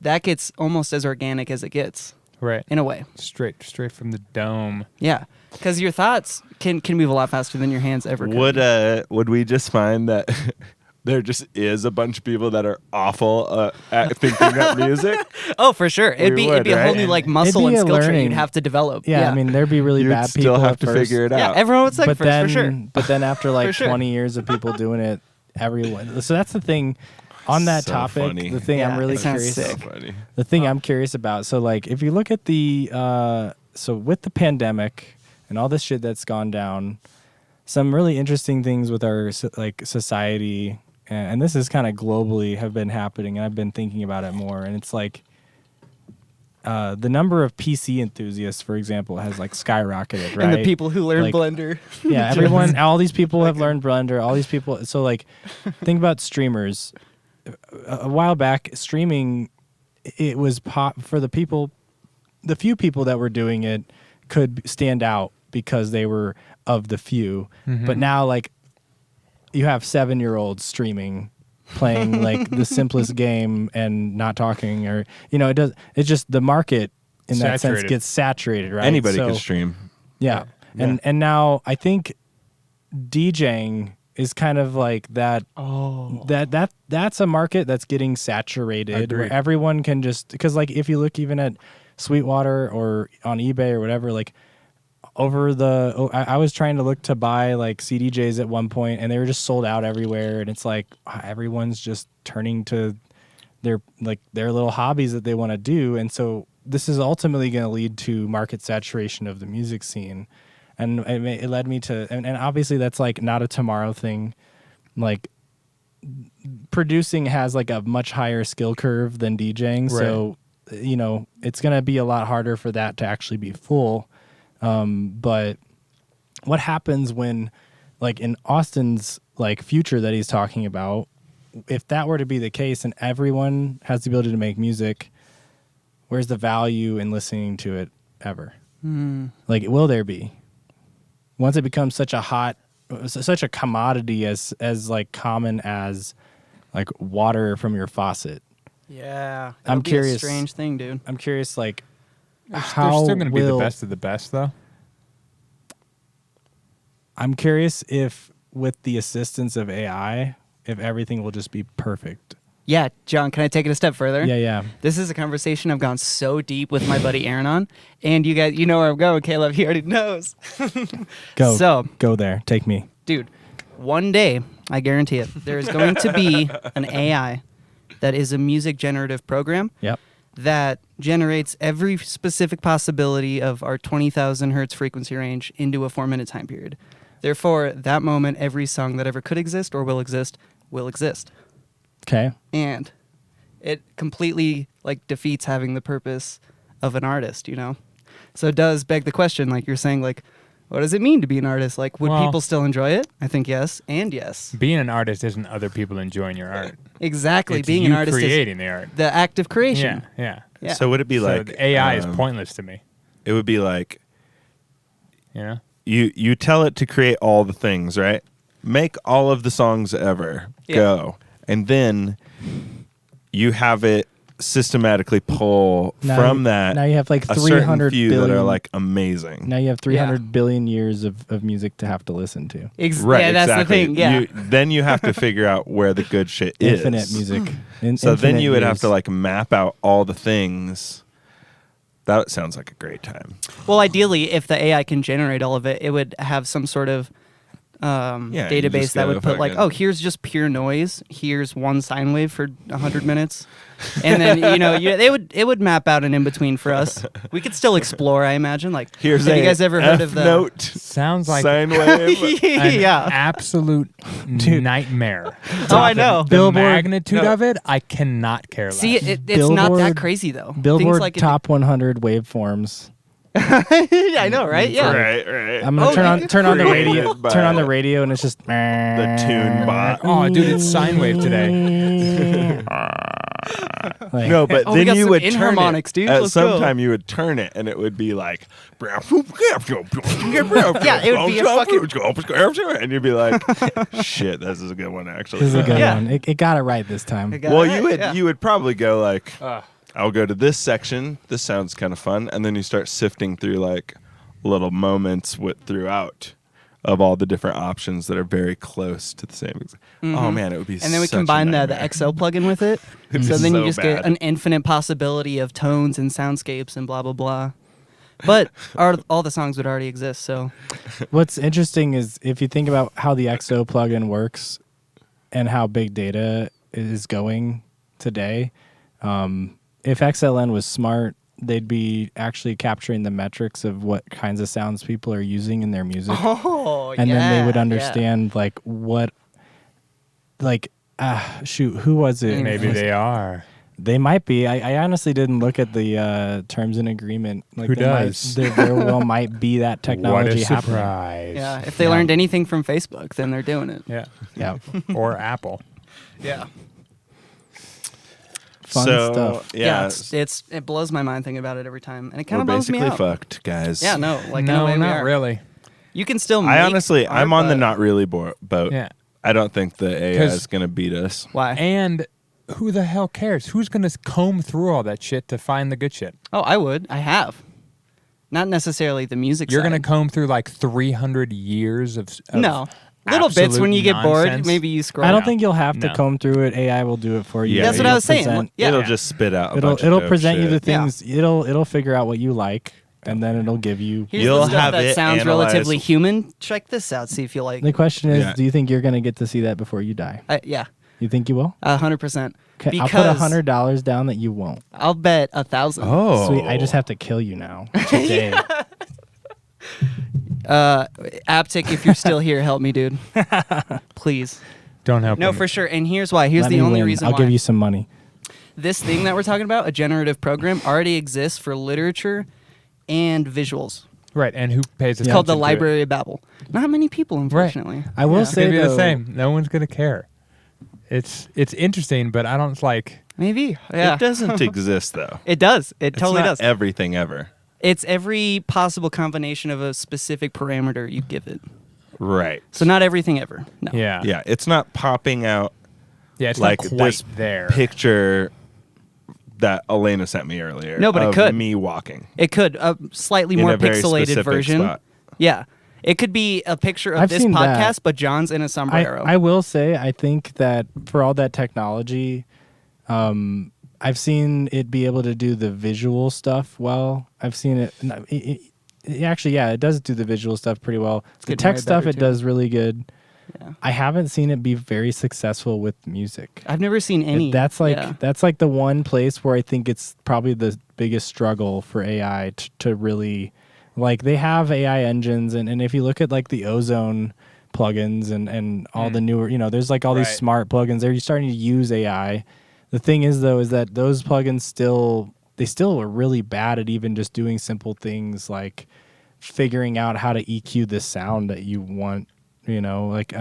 that gets almost as organic as it gets. Right. in a way. Straight from the dome. Yeah, because your thoughts can move a lot faster than your hands ever could. Would we just find that there just is a bunch of people that are awful at thinking up music? Oh, for sure. It'd be a whole right? new like muscle It'd be and a skill trait learning. you'd have to develop. Yeah, I mean, there'd be really You'd bad people still have at to first. figure it yeah, out. everyone would suck but first then, for sure. But then after like For sure. 20 years of people doing it, everyone. So that's the thing. On that So topic, funny. the thing Yeah, I'm really it sounds curious. sick. So funny. The thing I'm curious about. So like, if you look at the so with the pandemic and all this shit that's gone down, some really interesting things with our like society, and this is kind of globally have been happening, and I've been thinking about it more. And it's like the number of PC enthusiasts, for example, has like skyrocketed, right? And the people who learn Like, Blender. Yeah, everyone, all these people have learned Blender. All these people. So like, think about streamers. A while back, streaming, it was pop for the people. The few people that were doing it could stand out because they were of the few. Mm-hmm. But now, like, you have 7-year-olds streaming, playing like the simplest game and not talking, or it does. It's just the market in that sense Saturated. gets saturated, right? Anybody So- can stream. yeah. Yeah. And now I think DJing is kind of like that. Oh. That's a market that's getting saturated where Agreed. everyone can just, because like if you look even at Sweetwater or on eBay or whatever, like I was trying to look to buy like CDJs at one point and they were just sold out everywhere, and it's like everyone's just turning to their little hobbies that they want to do, and so this is ultimately going to lead to market saturation of the music scene. And it led me to, and obviously that's like not a tomorrow thing. Like producing has like a much higher skill curve than DJing. So, it's going to be a lot harder for that to actually be full. But what happens when, like in Austin's like future that he's talking about, if that were to be the case and everyone has the ability to make music, where's the value in listening to it ever? Like, will there be? Once it becomes such a commodity as like common as like water from your faucet. Yeah. I'm It'll be curious. a strange thing, dude. I'm curious, like, They're how still going to be the will- best of the best, though. I'm curious if with the assistance of AI, if everything will just be perfect. Yeah, John, can I take it a step further? Yeah. This is a conversation I've gone so deep with my buddy Aaron on, and you guys, you know where I'm going, Caleb. He already knows. Go there. Take me. Dude, one day, I guarantee it, there is going to be an AI that is a music generative program Yep. that generates every specific possibility of our 20,000 hertz frequency range into a 4-minute time period. Therefore, that moment, every song that ever could exist or will exist. Okay. And it completely like defeats having the purpose of an artist, So it does beg the question, like you're saying, like, what does it mean to be an artist? Like, would Well- people still enjoy it? I think yes, and yes. Being an artist isn't other people enjoying your art. Exactly. It's Being you an artist creating the art. is the act of creation. Yeah. Yeah. So would it be So like the AI is pointless to me. It would be like You know? you tell it to create all the things, right? Make all of the songs ever. Yeah. Go. And then you have it systematically pull from that. Now you have like a certain 300 few billion. that are like amazing. Now you have 300 billion years of music to have to listen to. Right, Yeah, that's exactly. the thing. Yeah. Then you have to figure out where the good shit is. Infinite music. So then infinite you would have years. to like map out all the things. That sounds like a great time. Well, ideally, if the AI can generate all of it, it would have some sort of you database just that go would put like, fucking- oh, here's just pure noise. Here's one sine wave for 100 minutes, and then it would map out an in between for us. We could still explore, I imagine. Like, Here's have you a guys ever heard F of the note Sounds like sine wave? an yeah. absolute nightmare. Oh, I know. The Billboard- magnitude no. of it, I cannot care less. See, it's not that Billboard- crazy though. Billboard Things like top 100 waveforms. I know, right? Yeah. Right. I'm gonna Oh, you turn on the created radio. by Turn on the radio, and it's just the tune bot. Oh, dude, it's sine wave today. Like, No, but Oh, we then got you some would turn inharmonics, it. dude. At Let's some go. time, you would turn it, and it would be like, Yeah, it would be a fucking- and you'd be like, shit, this is a good one, actually. this is a good Yeah. one. It got it right this time. I got Well, it, yeah. you would probably go like, I'll go to this section. This sounds kind of fun. And then you start sifting through like little moments throughout of all the different options that are very close to the same. Oh man, it would be. And then we such a combine the nightmare. XO plugin with it. It'd So be then you so just bad. get an infinite possibility of tones and soundscapes and blah, blah, blah. But all the songs would already exist, so. What's interesting is if you think about how the XO plugin works and how big data is going today, if XLN was smart, they'd be actually capturing the metrics of what kinds of sounds people are using in their music. Oh, and then they would yeah. understand like what, like, shoot, who was it? Maybe they are. They might be. I honestly didn't look at the terms and agreement. Like, Who they does? There well might be that technology What a happening. surprise. Yeah, if they learned anything from Facebook, then they're doing it. Yeah. Yeah. Or Apple. Yeah. Fun so, stuff. Yeah, It blows my mind thinking about it every time, and it kind we're of bums me basically out. fucked, guys. Yeah, no, like in a No, way we not are. really. You can still. I make honestly, art, I'm on the but- not really boat. Yeah. I don't think the AI 'Cause- is going to beat us. Why? And who the hell cares? Who's going to comb through all that shit to find the good shit? Oh, I would. I have. Not necessarily the music. You're going to side. comb through like 300 years of No. Little bits when you get bored. nonsense. Maybe you scroll. I don't No. think you'll have to No. comb through it. AI will do it for you. Yeah, That's what I was saying. Yeah. It'll just spit out. A bunch of It'll dope present you the shit. things. It'll figure out what you like, and then it'll give you. Here's You'll the stuff have that it sounds analyze- relatively human. Check this out. See if you like. The question is, Yeah. do you think you're gonna get to see that before you die? Yeah, You think you will? 100%. Okay, I'll Because put $100 down that you won't. I'll bet 1,000. Oh, Sweet. I just have to kill you now today. Aptic, if you're still here, help me, dude. Please. Don't help No, them. for sure. And here's why. Here's Let the me only win. reason I'll why. give you some money. This thing that we're talking about, a generative program, already exists for literature and visuals. Right, and who pays attention It's called the to it? Library of Babel. Not many people, unfortunately. I will It's going say to be though, the same. No one's going to care. It's interesting, but I don't like... Maybe. Yeah. It doesn't exist though. It does. It totally it's not does. everything ever. It's every possible combination of a specific parameter you give it. Right. So not everything ever. No. Yeah. Yeah, it's not popping out Yeah, it's like not quite this there. picture that Elena sent me earlier. No, but it of could. me walking It could a slightly in more a very pixelated specific version. spot. Yeah. It could be a picture of I've this seen podcast, that. but John's in a sombrero. I will say, I think that for all that technology, I've seen it be able to do the visual stuff well. I've seen it actually, yeah, it does do the visual stuff pretty well. The getting way tech stuff, better, it too. does really good. Yeah. I haven't seen it be very successful with music. I've never seen any. That's like Yeah. that's like the one place where I think it's probably the biggest struggle for AI to really, like, they have AI engines, and if you look at like the Ozone plugins and all the newer, there's like all these Right. smart plugins. They're starting to use AI. The thing is though, is that those plugins still are really bad at even just doing simple things like figuring out how to EQ the sound that you want. Right.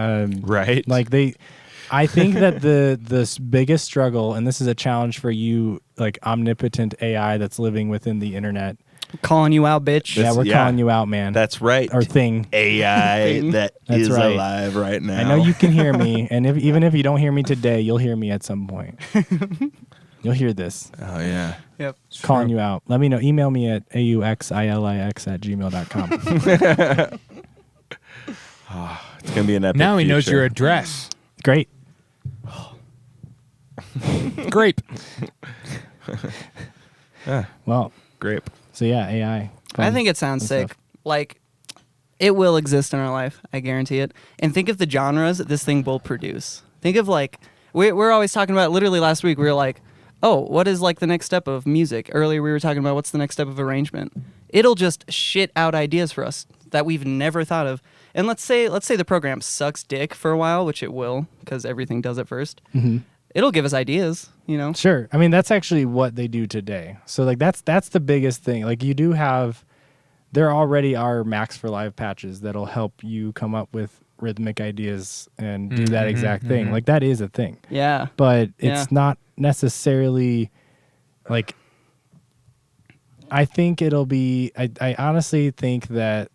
I think that the biggest struggle, and this is a challenge for you, like omnipotent AI that's living within the internet. Calling you out, bitch. Yeah, we're calling you out, man. That's right. Or thing. AI that That's is right. alive right now. I know you can hear me, and even if you don't hear me today, you'll hear me at some point. You'll hear this. Oh yeah. Yep. Calling you out. Let me know. Email me at auxilix@gmail.com. It's gonna be an epic. Now he knows future. your address. Great. Grape. Well, grape. so yeah, AI. I think it sounds fun sick. stuff. Like, it will exist in our life. I guarantee it. And think of the genres that this thing will produce. Think of like, we're always talking about, literally last week, we were like, oh, what is like the next step of music? Earlier we were talking about what's the next step of arrangement. It'll just shit out ideas for us that we've never thought of. And let's say the program sucks dick for a while, which it will, because everything does it first. Mhm. It'll give us ideas, Sure. I mean, that's actually what they do today. So like that's the biggest thing. Like there already are Max for Live patches that'll help you come up with rhythmic ideas and do that exact thing. Like that is a thing. Yeah. But Yeah. it's not necessarily like, I think it'll be, I honestly think that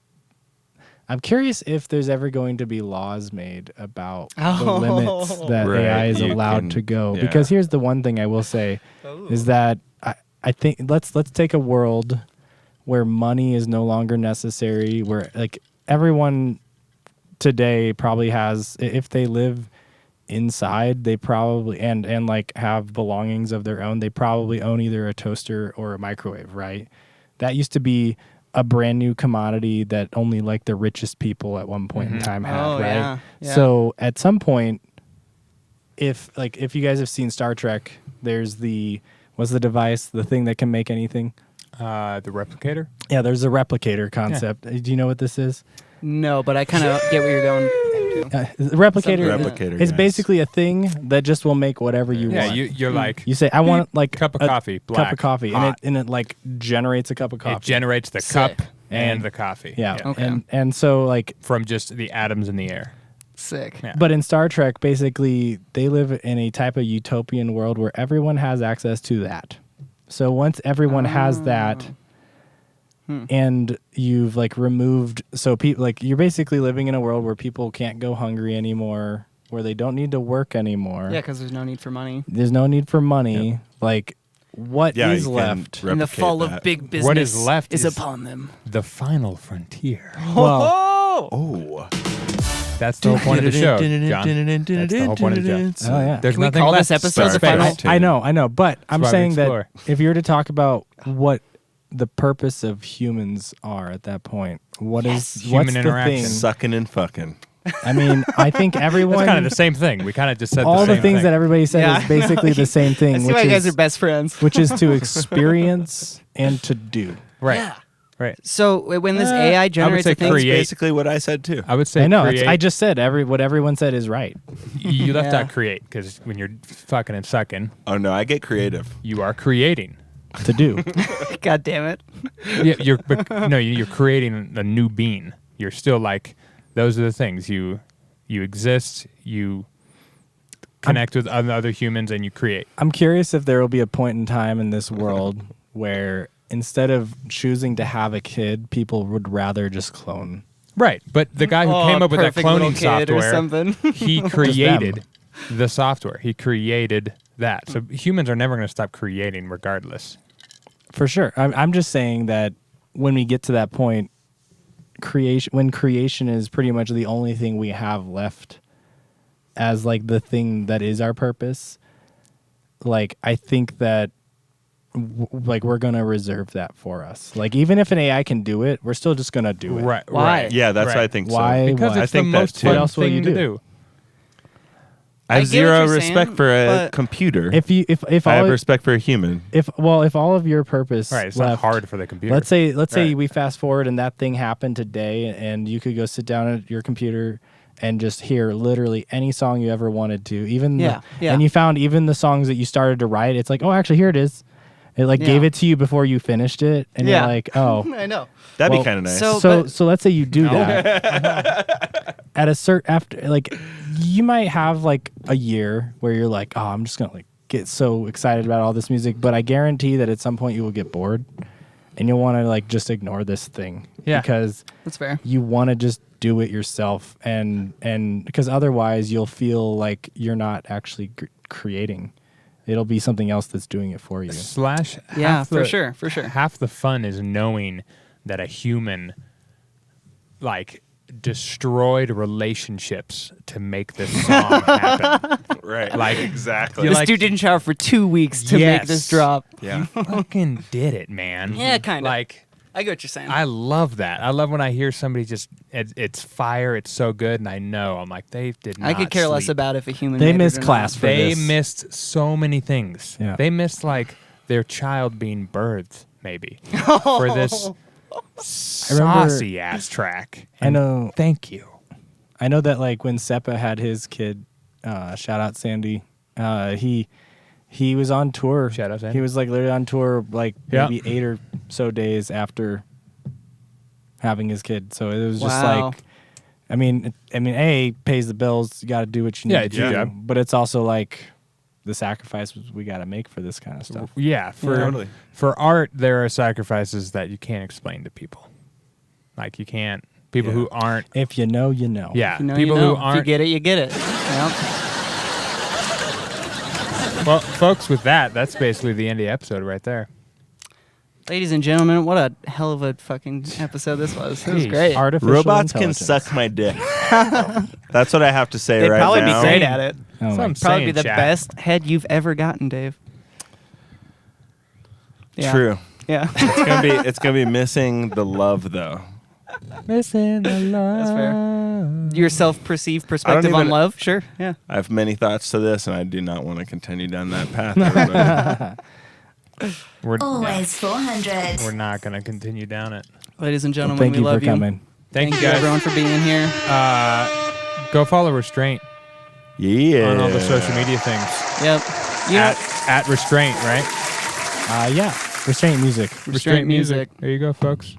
I'm curious if there's ever going to be laws made about the limits that Right, AI is you allowed can- to go. yeah. Because here's the one thing I will say is that I think let's take a world where money is no longer necessary, where like everyone today probably has, if they live inside, they probably and like have belongings of their own, they probably own either a toaster or a microwave, right? That used to be a brand new commodity that only like the richest people at one point in time had, right? Yeah. So at some point, if you guys have seen Star Trek, there's what's the device, the thing that can make anything? The replicator? Yeah, there's a replicator concept. Do you know what this is? No, but I kind of get where you're going to. The replicator, Replicator, is guys. basically a thing that just will make whatever you Yeah, want. you're like, You say, I want like cup of a coffee, black, cup of coffee, hot. and it like generates a cup of coffee. It generates the Sick. cup and the coffee. Yeah. Okay. And so like, From just the atoms in the air. Sick. Yeah. but in Star Trek, basically they live in a type of utopian world where everyone has access to that. So once everyone has that, and you've like removed, so people like you're basically living in a world where people can't go hungry anymore, where they don't need to work anymore. Yeah, because there's no need for money. There's no need for money. Like, what Yeah, is you can left? And the replicate fall that. of big business What is left is is- upon them. The final frontier. Well, Oh, That's the whole point of the show, John. That's the whole point of the show. oh yeah. There's Can we nothing call left. this episode the Star Trek final? too. I know, but I'm why we saying that explore. if you were to talk about what the purpose of humans are at that point, what's Human the interaction. thing? sucking and fucking. I mean, I think everyone, It's kind of the same thing. We kind of just said all the the same things thing. that everybody said Yeah, is basically the same thing, I see which why you guys is are best friends. which is to experience and to do. Right. Yeah. Right. So when this AI generates say a thing, create- Basically, what I said too. I would say I know. create. I just said what everyone said is right. You left Yeah. out create because when you're fucking and sucking, Oh no, I get creative. you are creating. To do. God damn it. Yeah, you're creating a new being. You're still like, those are the things you exist. You connect with other humans and you create. I'm curious if there will be a point in time in this world where instead of choosing to have a kid, people would rather just clone. Right, but the guy who came up with that perfect little cloning kid or software, something. he created the software. He created that. So humans are never going to stop creating regardless. For sure. I'm just saying that when we get to that point, when creation is pretty much the only thing we have left as like the thing that is our purpose, like I think that like we're gonna reserve that for us. Like even if an AI can do it, we're still just gonna do it. Right. Why? Right. Yeah, that's right. what I think. Why? So. Because Why? it's I think the that most too. fun What else will thing you to do? do. I have I get what zero you're respect saying, for a but- computer. If I have all respect for a human. if all of your purpose Right. It's left, not hard for the computer. Let's say Right. we fast forward and that thing happened today, and you could go sit down at your computer and just hear literally any song you ever wanted to, even Yeah, yeah. and you found even the songs that you started to write. It's like, oh, actually, here it is. It like Yeah. gave it to you before you finished it, and Yeah. you're like, oh. I know. That'd Well, be kind of nice. So- So let's say you do No. that at a certain after like you might have like a year where you're like, oh, I'm just gonna like get so excited about all this music, but I guarantee that at some point you will get bored and you'll want to like just ignore this thing Yeah. because That's fair. you want to just do it yourself and because otherwise you'll feel like you're not actually creating. It'll be something else that's doing it for you. Slash. Yeah, half for the- sure, for sure. Half the fun is knowing that a human, like, destroyed relationships to make this song happen. right. Like, exactly. you're This like- dude didn't shower for 2 weeks to make Yes. this drop. Yeah. Fucking did it, man. Yeah, kinda. Like, I get what you're saying. I love that. I love when I hear somebody just, it's fire, it's so good, and I know. I'm like, they did not I could care less sleep. about if a human They made it missed or not. class for They this. missed so many things. Yeah. They missed, like, their child being birthed, maybe, for this saucy ass track. I know. Thank you. I know that like when Seppa had his kid, shout out Sandy, he was on tour. Shout out Sandy. He was like literally on tour like Yeah. maybe 8 or so days after having his kid. So it was just Wow. like, I mean, A, pays the bills. You got to do what you need Yeah, to it's your do. job. But it's also like the sacrifices we got to make for this kind of stuff. Yeah, Totally. for art, there are sacrifices that you can't explain to people. Like, you can't, people Yeah. who aren't, If you know, you know. yeah, You know, people you know. who If you aren't. get it, you get it. Yep. Well, folks, with that, that's basically the end of the episode right there. Ladies and gentlemen, what a hell of a fucking episode this was. It was Jeez. great. Artificial Robots can intelligence. suck my dick. That's what I have to say They'd right probably now. be great at it. Oh So my I'm Probably saying, be the chat. best head you've ever gotten, Dave. Yeah. True. Yeah. It's gonna be missing the love though. Missing the love. That's fair. Your self-perceived perspective even- on love? Sure. Yeah. I have many thoughts to this, and I do not want to continue down that path. Everybody. We're, Always 400. we're not going to continue down it. Ladies and Well, gentlemen, thank we you love for coming. Thank you you guys. everyone for being here. Go follow Restraint Yeah. on all the social media things. Yep. You know, At Restraint, right? Yeah. Restraint music. Restraint Music. There you go, folks.